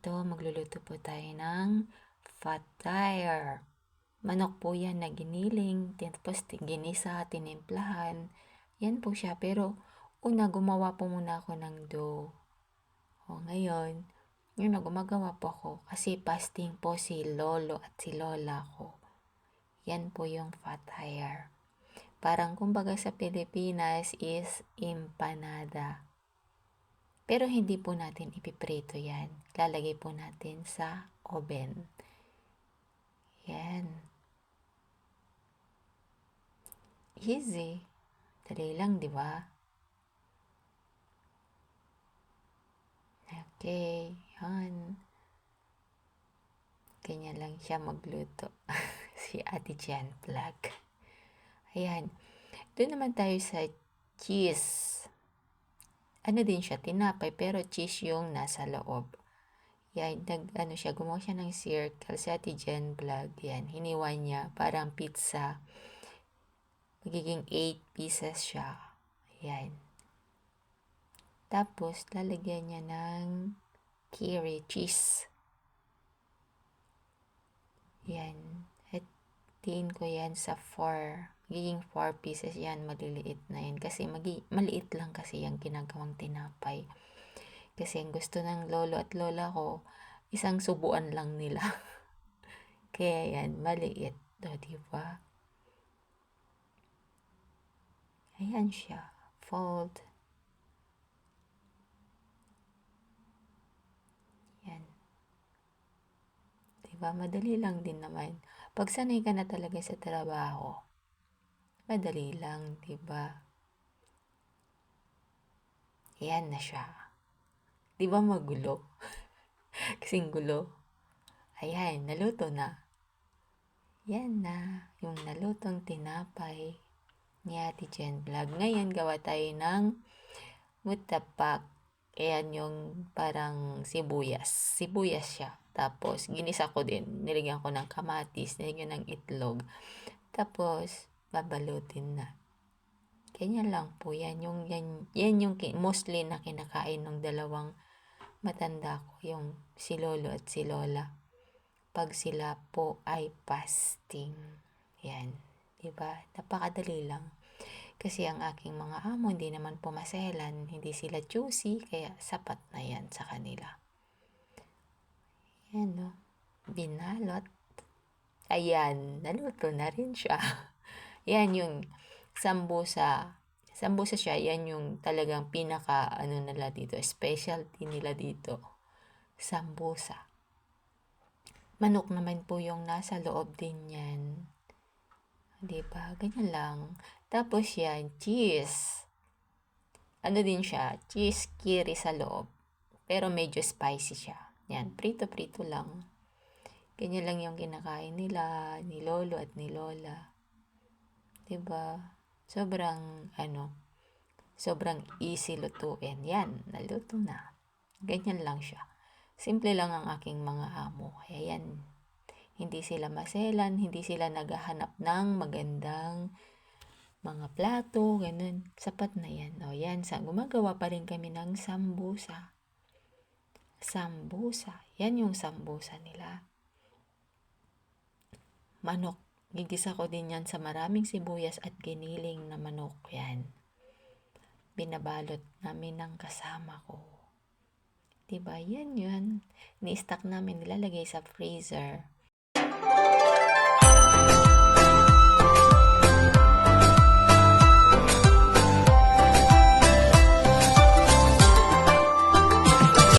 ito, magluluto po tayo ng fatire. Manok po yan na giniling, tapos ginisa, tinimplahan. Yan po siya. Pero una, gumawa po muna ako ng dough. Ngayon, yun na, gumagawa po ako. Kasi fasting po si lolo at si lola ko. Yan po yung fatire. Parang kumbaga sa Pilipinas is empanada. Pero hindi po natin ipiprito yan. Lalagay po natin sa oven. Yan. Easy. Dali lang, di ba? Okay. Yan. Ganyan lang siya magluto. Si Ate Jan Vlog. Ayan. Doon naman tayo sa cheese. Ano din siya, tinapay, pero cheese yung nasa loob. Yan, gumawa siya ng circle. Si Ate Jen Vlog, yan, hiniwa niya, parang pizza. Magiging 8 pieces siya. Yan. Tapos, lalagyan niya ng curry cheese. Yan. At tiin ko yan sa 4. Magiging 4 pieces yan, maliliit na yan. Kasi maliit lang kasi yung ginagawang tinapay. Kasi ang gusto ng lolo at lola ko, isang subuan lang nila. Kaya yan, maliit. Diba? Ayan siya. Fold. Yan. Diba? Madali lang din naman. Pag sanay ka na talaga sa trabaho, madali lang, diba? Ayan na siya. Diba magulo? Kasing gulo. Ayan, naluto na. Yan na, yung nalutong tinapay ni Ate Jen Vlog. Ngayon, gawa tayo ng mutapak. Ayan yung parang sibuyas. Sibuyas siya. Tapos, ginisa ko din. Nilagyan ko ng kamatis, nilagyan ng itlog. Tapos, babalutin na. Ganyan lang po. Yan yung mostly na kinakain ng dalawang matanda ko. Yung si lolo at si lola. Pag sila po ay fasting. Yan. Diba? Napakadali lang. Kasi ang aking mga amo hindi naman po maselan, hindi sila choosy, kaya sapat na yan sa kanila. Yan, no? Binalot. Ayan, naluto na rin siya. Yan yung sambusa. Sambusa siya, yan yung talagang pinaka, nila dito, specialty nila dito. Sambusa. Manok naman po yung nasa loob din yan. Diba? Ganyan lang. Tapos yan, cheese. Ano din siya, cheese curry sa loob. Pero medyo spicy siya. Yan, prito-prito lang. Ganyan lang yung kinakain nila, ni lolo at ni lola. Diba? Sobrang easy lutuin. Yan, naluto na. Ganyan lang siya. Simple lang ang aking mga amo. Kaya yan, hindi sila maselan, hindi sila naghahanap ng magandang mga plato, ganun. Sapat na yan. O yan, gumagawa pa rin kami ng sambusa. Sambusa. Yan yung sambusa nila. Manok. Gigisa ko din yan sa maraming sibuyas at giniling na manok. Yan. Binabalot namin ng kasama ko. Diba? Yan yun. Ni-stack namin, nilalagay sa freezer.